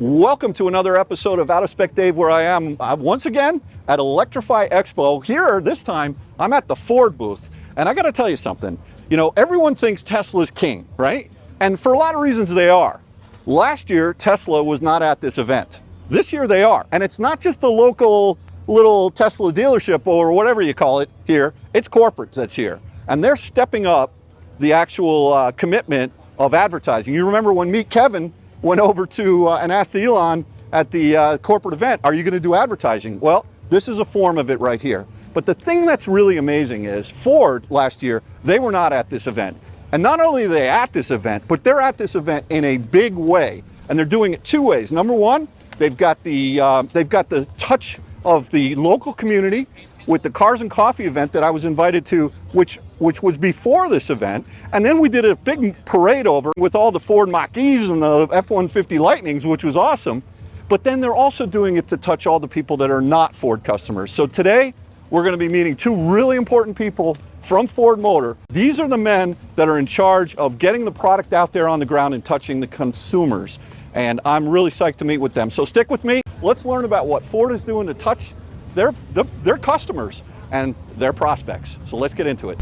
Welcome to another episode of Out of Spec Dave, where I am once again at Electrify Expo. Here, this time, I'm at the Ford booth. And I got to tell you something. You know, everyone thinks Tesla's king, right? And for a lot of reasons they are. Last year, Tesla was not at this event. This year they are. And it's not just the local little Tesla dealership or whatever you call it here. It's corporate that's here. And they're stepping up the actual commitment of advertising. You remember when Meet Kevin went over to and asked Elon at the corporate event, are you going to do advertising? Well, this is a form of it right here. But the thing that's really amazing is Ford last year, they were not at this event. And not only are they at this event, but they're at this event in a big way. And they're doing it two ways. Number one, they've got the touch of the local community with the Cars and Coffee event that I was invited to, which was before this event. And then we did a big parade over with all the Ford Mach-E's and the F-150 Lightnings, which was awesome. But then they're also doing it to touch all the people that are not Ford customers. So today, we're going to be meeting two really important people from Ford Motor. These are the men that are in charge of getting the product out there on the ground and touching the consumers. And I'm really psyched to meet with them. So stick with me. Let's learn about what Ford is doing to touch their customers and their prospects. So let's get into it.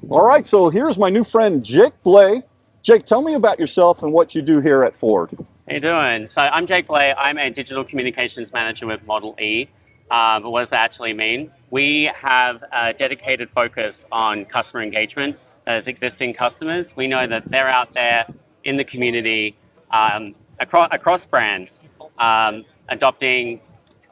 All right, so here's my new friend, Jake Bley. Jake, tell me about yourself and what you do here at Ford. How you doing? So I'm Jake Bley. I'm a digital communications manager with Model E. But what does that actually mean? We have a dedicated focus on customer engagement as existing customers. We know that they're out there in the community across brands, adopting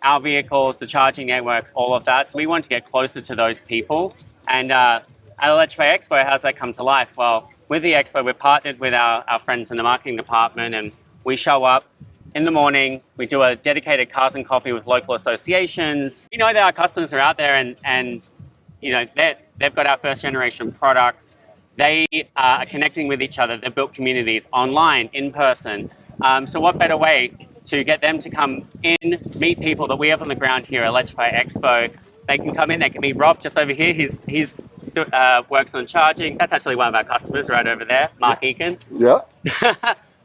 our vehicles, the charging network, all of that. So we want to get closer to those people. And at Electrify Expo, how's that come to life? Well, with the Expo, we're partnered with our friends in the marketing department, and we show up in the morning. We do a dedicated Cars and Coffee with local associations. We know that our customers are out there and you know, they've got our first generation products. They are connecting with each other. They've built communities online, in person. So what better way to get them to come in, meet people that we have on the ground here at Electrify Expo. They can come in, they can meet Rob just over here. He's works on charging. That's actually one of our customers right over there, Mark Eakin. Yeah.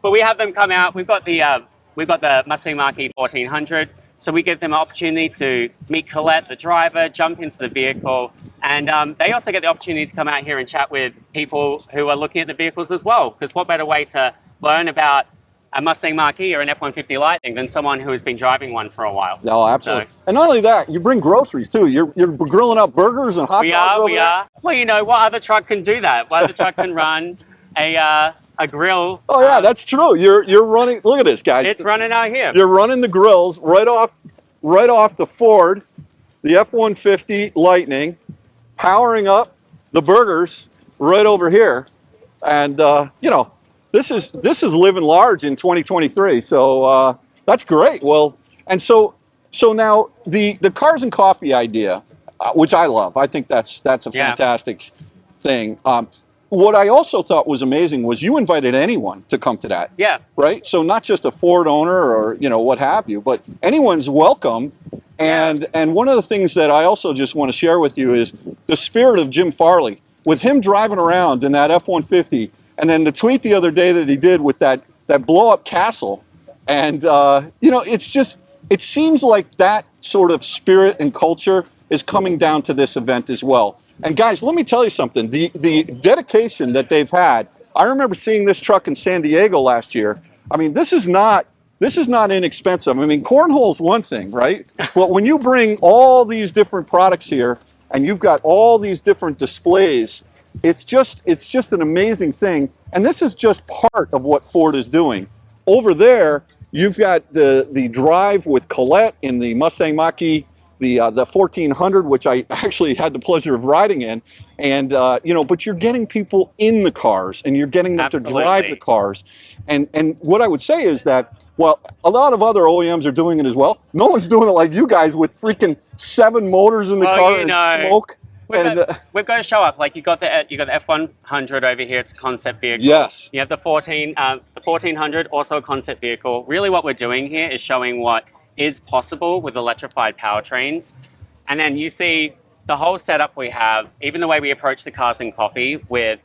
But we have them come out. We've got the Mustang Mach-E 1400. So we give them an opportunity to meet Colette, the driver, jump into the vehicle. And they also get the opportunity to come out here and chat with people who are looking at the vehicles as well. Because what better way to learn about a Mustang Mach-E or an F-150 Lightning than someone who has been driving one for a while. No, absolutely. So, and not only that, you bring groceries too. You're grilling up burgers and hot dogs over there. We are. Well, you know, what other truck can do that? What other truck can run a grill? Oh yeah, that's true. You're running. Look at this, guys. It's running out here. You're running the grills right off the Ford, the F-150 Lightning, powering up the burgers right over here, and you know. This is living large in 2023, so that's great. Well, and so now the Cars and Coffee idea, which I love. I think that's a fantastic thing. What I also thought was amazing was you invited anyone to come to that. Yeah. Right. So not just a Ford owner or what have you, but anyone's welcome. And one of the things that I also just want to share with you is the spirit of Jim Farley, with him driving around in that F-150. And then the tweet the other day that he did with that blow-up castle, and it seems like that sort of spirit and culture is coming down to this event as well. And guys, let me tell you something. The dedication that they've had. I remember seeing this truck in San Diego last year. I mean, this is not inexpensive. I mean, cornhole's one thing, right? But when you bring all these different products here, and you've got all these different displays. It's just an amazing thing, and this is just part of what Ford is doing. Over there, you've got the drive with Colette in the Mustang Mach-E, the 1400, which I actually had the pleasure of riding in, and but you're getting people in the cars, and you're getting them to drive the cars, and what I would say is that, well, a lot of other OEMs are doing it as well. No one's doing it like you guys with freaking 7 motors in the car and smoke. We've got to show up. Like you got the F100 over here. It's a concept vehicle. Yes. You have the 1400, also a concept vehicle. Really, what we're doing here is showing what is possible with electrified powertrains. And then you see the whole setup we have, even the way we approach the Cars and Coffee with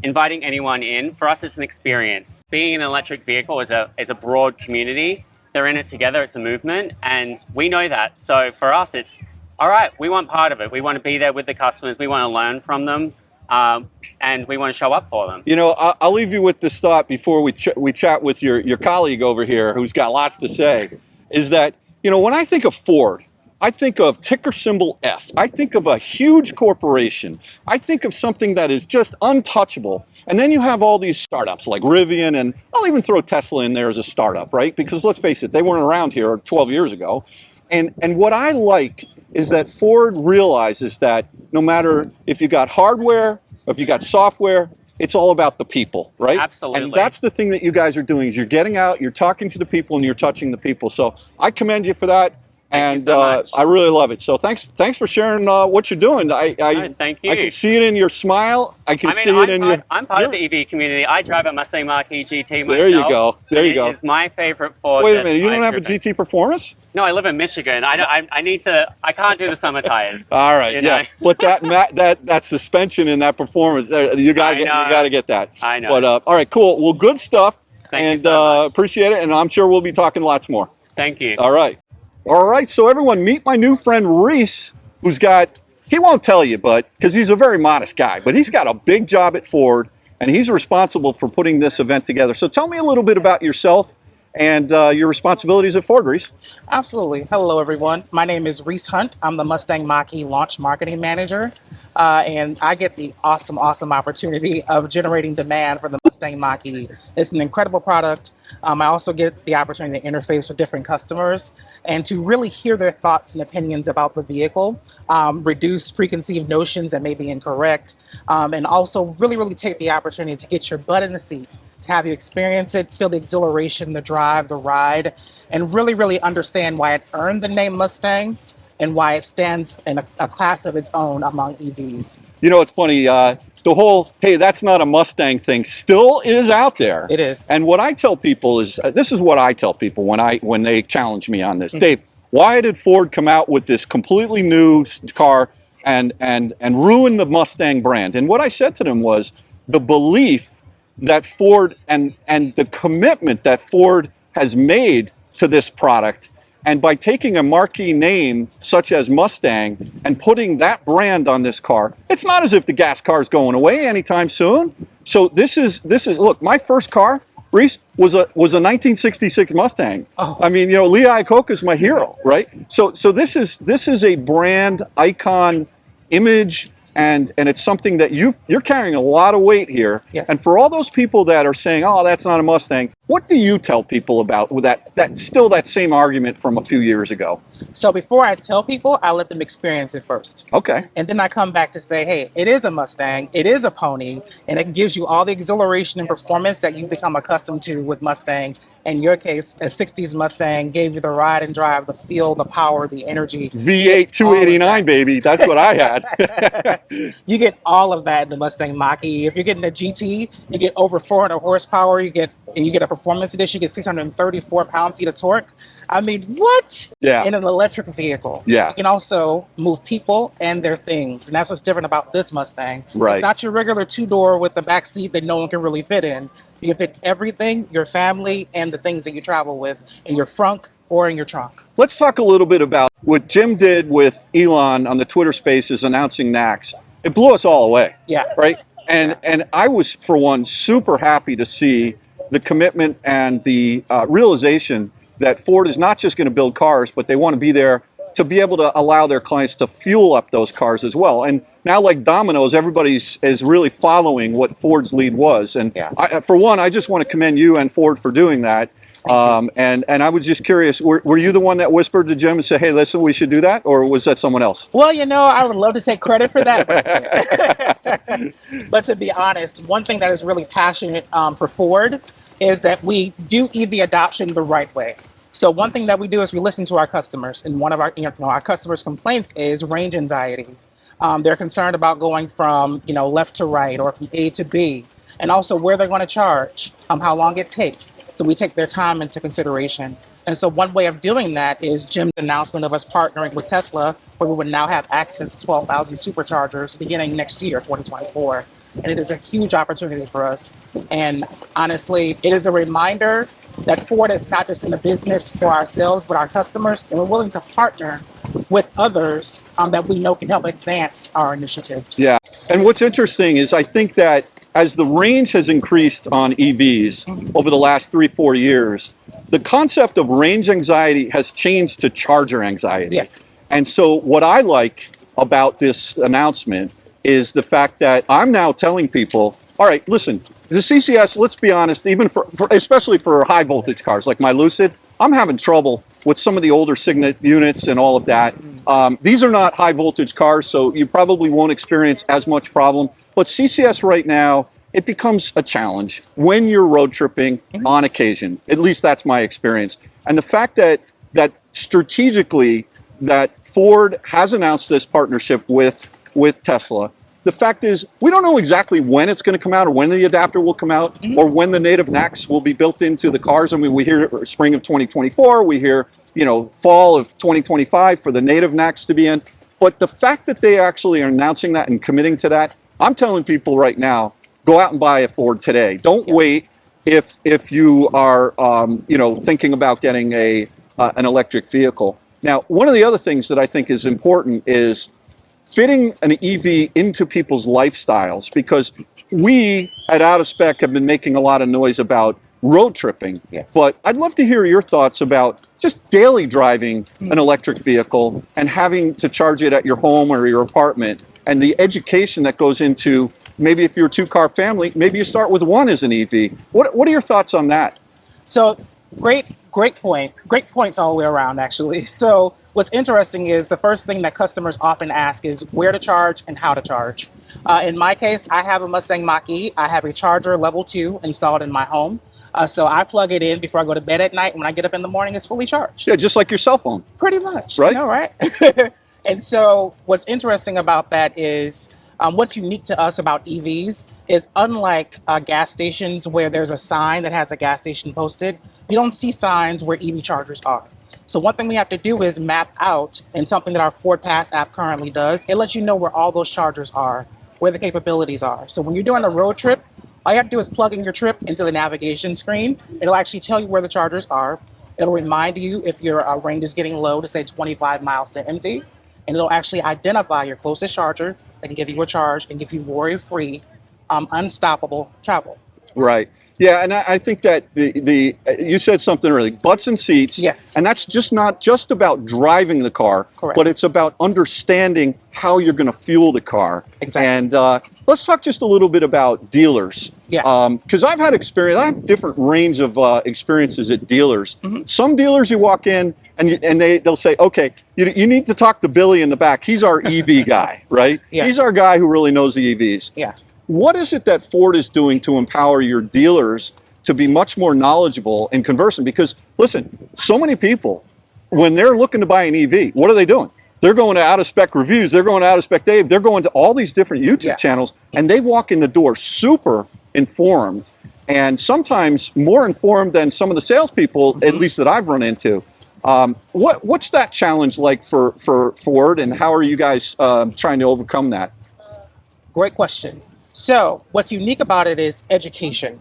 inviting anyone in, for us it's an experience. Being an electric vehicle is a broad community. They're in it together, it's a movement, and we know that. So for us, it's, all right, we want part of it. We want to be there with the customers, we want to learn from them, and we want to show up for them. You know, I'll leave you with this thought before we chat with your colleague over here who's got lots to say, is that, you know, when I think of Ford, I think of ticker symbol F. I think of a huge corporation. I think of something that is just untouchable. And then you have all these startups like Rivian, and I'll even throw Tesla in there as a startup, right? Because let's face it, they weren't around here 12 years ago. And what I like is that Ford realizes that no matter if you got hardware, or if you got software, it's all about the people, right? Absolutely. And that's the thing that you guys are doing, is you're getting out, you're talking to the people, and you're touching the people. So I commend you for that. Thank you so much. I really love it. So thanks for sharing what you're doing. Thank you. I can see it in your smile. I can see it in your. I'm part of the EV community. I drive a Mustang Mach-E GT myself. There you go. There you go. It's my favorite Ford. Wait a minute. You don't have a GT Performance? No, I live in Michigan. I need to. I can't do the summer tires. All right. You Yeah. know? But that suspension and that performance, you gotta get that. I know. But all right, cool. Well, good stuff. Thank you so much. Appreciate it. And I'm sure we'll be talking lots more. Thank you. All right. All right, so everyone, meet my new friend Reese, who's got, he won't tell you, but, because he's a very modest guy, but he's got a big job at Ford, and he's responsible for putting this event together. So tell me a little bit about yourself and your responsibilities at Ford, Reese. Absolutely. Hello, everyone. My name is Reese Hunt. I'm the Mustang Mach-E Launch Marketing Manager, and I get the awesome opportunity of generating demand for the Mustang Mach-E. It's an incredible product. I also get the opportunity to interface with different customers and to really hear their thoughts and opinions about the vehicle, reduce preconceived notions that may be incorrect, and also really take the opportunity to get your butt in the seat, to have you experience it, feel the exhilaration, the drive, the ride, and really understand why it earned the name Mustang and why it stands in a class of its own among EVs. You know, it's funny, the whole, hey, that's not a Mustang thing still is out there. It is. And what I tell people is, this is what I tell people when they challenge me on this. Dave, why did Ford come out with this completely new car and ruin the Mustang brand? And what I said to them was the belief that Ford and the commitment that Ford has made to this product, and by taking a marquee name such as Mustang and putting that brand on this car, it's not as if the gas car is going away anytime soon. So this is look, my first car, Reese, was a 1966 Mustang. Oh. I mean, you know, Lee Iacocca is my hero, right? So this is a brand icon image. And it's something that you're carrying a lot of weight here. Yes. And for all those people that are saying, oh, that's not a Mustang, what do you tell people about with that same argument from a few years ago? So before I tell people, I let them experience it first. Okay. And then I come back to say, hey, it is a Mustang, it is a pony, and it gives you all the exhilaration and performance that you become accustomed to with Mustang. In your case, a 60s Mustang gave you the ride and drive, the feel, the power, the energy. V8 289, baby. That's what I had. You get all of that in the Mustang Mach-E. If you're getting a GT, you get over 400 horsepower. You get a performance edition, you get 634 pound-feet of torque. I mean, what? Yeah. In an electric vehicle. Yeah. You can also move people and their things. And that's what's different about this Mustang. Right. It's not your regular two-door with the back seat that no one can really fit in. You can fit everything, your family, and the things that you travel with in your frunk or in your trunk. Let's talk a little bit about what Jim did with Elon on the Twitter Spaces announcing NACS. It blew us all away. Yeah. Right? And I was, for one, super happy to see the commitment and the realization that Ford is not just going to build cars, but they want to be there to be able to allow their clients to fuel up those cars as well. And now, like dominoes, everybody's is really following what Ford's lead was. And yeah. For one, I just want to commend you and Ford for doing that. And I was just curious, were you the one that whispered to Jim and said, hey, listen, we should do that? Or was that someone else? Well, you know, I would love to take credit for that. But to be honest, one thing that is really passionate for Ford is that we do EV adoption the right way. So one thing that we do is we listen to our customers. And one of our customers' complaints is range anxiety. They're concerned about going from, left to right or from A to B. And also where they're going to charge, how long it takes. So we take their time into consideration. And so one way of doing that is Jim's announcement of us partnering with Tesla where we would now have access to 12,000 superchargers beginning next year, 2024. And it is a huge opportunity for us. And honestly, it is a reminder that Ford is not just in the business for ourselves, but our customers, and we're willing to partner with others that we know can help advance our initiatives. Yeah. And what's interesting is I think that as the range has increased on EVs over the last 3-4 years, the concept of range anxiety has changed to charger anxiety. Yes. And so what I like about this announcement is the fact that I'm now telling people, all right, listen, the CCS, let's be honest, even for especially for high voltage cars like my Lucid, I'm having trouble with some of the older Signet units and all of that. These are not high voltage cars, so you probably won't experience as much problem. But CCS right now, it becomes a challenge when you're road tripping on occasion. At least that's my experience. And the fact that strategically that Ford has announced this partnership with Tesla, the fact is we don't know exactly when it's going to come out or when the adapter will come out or when the native NACS will be built into the cars. I mean, we hear spring of 2024, we hear, fall of 2025 for the native NACS to be in. But the fact that they actually are announcing that and committing to that, I'm telling people right now, go out and buy a Ford today. Don't wait if you are thinking about getting an electric vehicle. Now, one of the other things that I think is important is fitting an EV into people's lifestyles, because we at Out of Spec have been making a lot of noise about road tripping. Yes. But I'd love to hear your thoughts about just daily driving an electric vehicle and having to charge it at your home or your apartment, and the education that goes into maybe if you're a two-car family, maybe you start with one as an EV. What are your thoughts on that? So great point. Great points all the way around, actually. So what's interesting is the first thing that customers often ask is where to charge and how to charge. In my case, I have a Mustang Mach-E. I have a charger level 2 installed in my home. So I plug it in before I go to bed at night. When I get up in the morning, it's fully charged. Yeah, just like your cell phone. Pretty much. Right? Right? And so what's interesting about that is what's unique to us about EVs is unlike gas stations where there's a sign that has a gas station posted, you don't see signs where EV chargers are. So one thing we have to do is map out, and something that our Ford Pass app currently does, it lets you know where all those chargers are, where the capabilities are. So when you're doing a road trip, all you have to do is plug in your trip into the navigation screen. It'll actually tell you where the chargers are. It'll remind you if your range is getting low to say 25 miles to empty. And it'll actually identify your closest charger that can give you a charge and give you worry-free, unstoppable travel. Right. Yeah, and I think that you said something earlier, butts and seats. Yes. And that's just not just about driving the car, Correct. But it's about understanding how you're going to fuel the car. Exactly. And let's talk just a little bit about dealers. Yeah. Because I've had experience, I have different range of experiences at dealers. Some dealers you walk in and they'll say, okay, you need to talk to Billy in the back. He's our EV guy, right? Yeah. He's our guy who really knows the EVs. Yeah. What is it that Ford is doing to empower your dealers to be much more knowledgeable and conversant? Because listen, so many people, when they're looking to buy an EV, what are they doing? They're going to Out of Spec Reviews, they're going to Out of Spec Dave, they're going to all these different YouTube channels, and they walk in the door super informed, and sometimes more informed than some of the salespeople, at least that I've run into. What's that challenge like for Ford, and how are you guys trying to overcome that? Great question. So what's unique about it is education.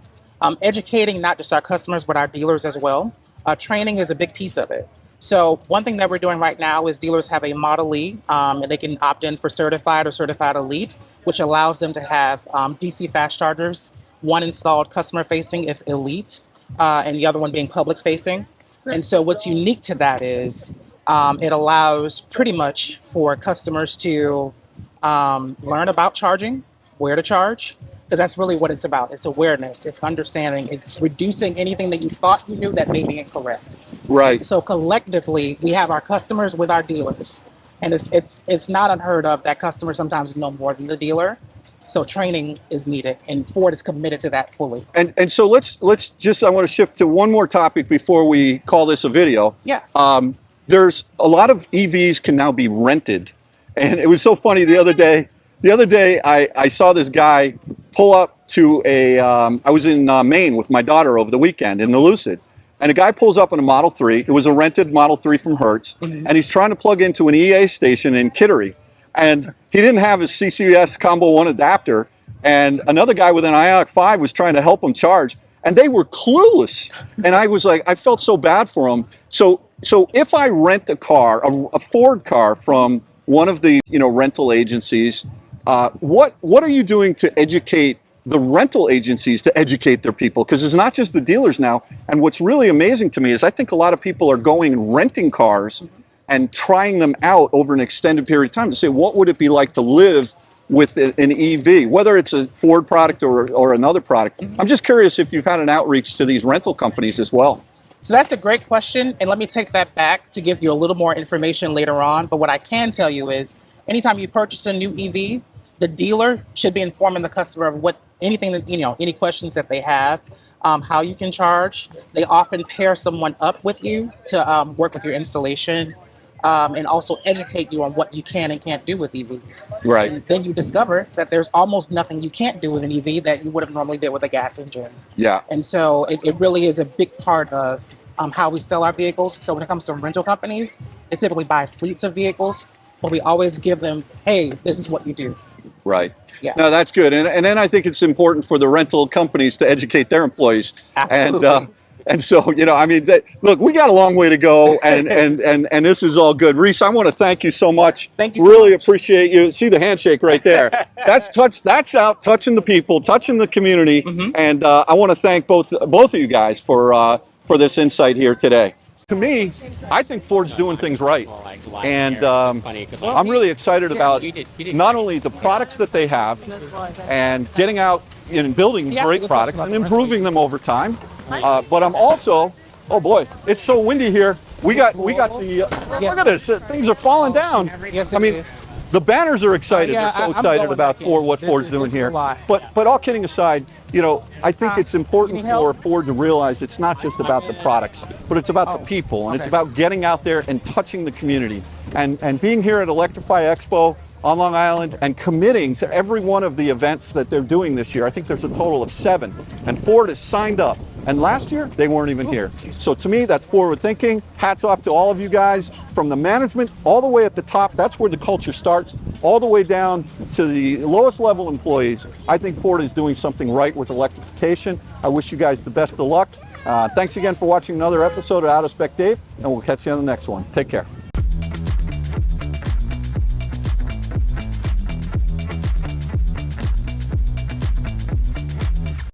Educating not just our customers, but our dealers as well. Training is a big piece of it. So one thing that we're doing right now is dealers have a Model E, and they can opt in for Certified or Certified Elite, which allows them to have DC fast chargers, one installed customer facing if Elite, and the other one being public facing. And so what's unique to that is it allows pretty much for customers to learn about charging, where to charge, because that's really what it's about. It's awareness, it's understanding, it's reducing anything that you thought you knew that may be incorrect. Right. So collectively, we have our customers with our dealers, and it's not unheard of that customers sometimes know more than the dealer. So training is needed, and Ford is committed to that fully. And so let's just, I want to shift to one more topic before we call this a video. Yeah. There's a lot of EVs can now be rented, and it was so funny the other day. The other day, I saw this guy pull up to I was in Maine with my daughter over the weekend in the Lucid, and a guy pulls up in a Model 3. It was a rented Model 3 from Hertz, and he's trying to plug into an EA station in Kittery, and he didn't have his CCS Combo 1 adapter, and another guy with an Ioniq 5 was trying to help him charge, and they were clueless. And I was like, I felt so bad for them. So if I rent a car, a Ford car from one of the rental agencies, what are you doing to educate the rental agencies to educate their people? Because it's not just the dealers now. And what's really amazing to me is I think a lot of people are going and renting cars and trying them out over an extended period of time to say, what would it be like to live with an EV, whether it's a Ford product or another product? I'm just curious if you've had an outreach to these rental companies as well. So that's a great question, and let me take that back to give you a little more information later on. But what I can tell you is, anytime you purchase a new EV, the dealer should be informing the customer of anything that any questions that they have, how you can charge. They often pair someone up with you to work with your installation, and also educate you on what you can and can't do with EVs. Right. And then you discover that there's almost nothing you can't do with an EV that you would have normally did with a gas engine. Yeah. And so it really is a big part of how we sell our vehicles. So when it comes to rental companies, they typically buy fleets of vehicles, but we always give them, hey, this is what you do. Right. Yeah. No, that's good. And then I think it's important for the rental companies to educate their employees. Absolutely. And so, I mean, look, we got a long way to go, and this is all good. Reese, I want to thank you so much. Thank you so really much. Appreciate you. See the handshake right there. That's out touching the people, touching the community. And I want to thank both of you guys for this insight here today. To me, I think Ford's doing things right, and I'm really excited about not only the products that they have and getting out and building great products and improving them over time, but I'm also, oh boy, it's so windy here. We got the look at this, things are falling down. Yes, I mean, it is. the banners are excited. Yeah, They're so I'm excited going about back in. what This Ford's is- doing this is here. a lot. But all kidding aside, I think it's important you need help? for Ford to realize it's not just about the products, but it's about the people, and it's about getting out there and touching the community. And being here at Electrify Expo on Long Island and committing to every one of the events that they're doing this year. I think there's a total of 7, and Ford has signed up. And last year, they weren't even here. So to me, that's forward thinking. Hats off to all of you guys, from the management all the way at the top. That's where the culture starts, all the way down to the lowest level employees. I think Ford is doing something right with electrification. I wish you guys the best of luck. Thanks again for watching another episode of Out of Spec Dave, and we'll catch you on the next one. Take care.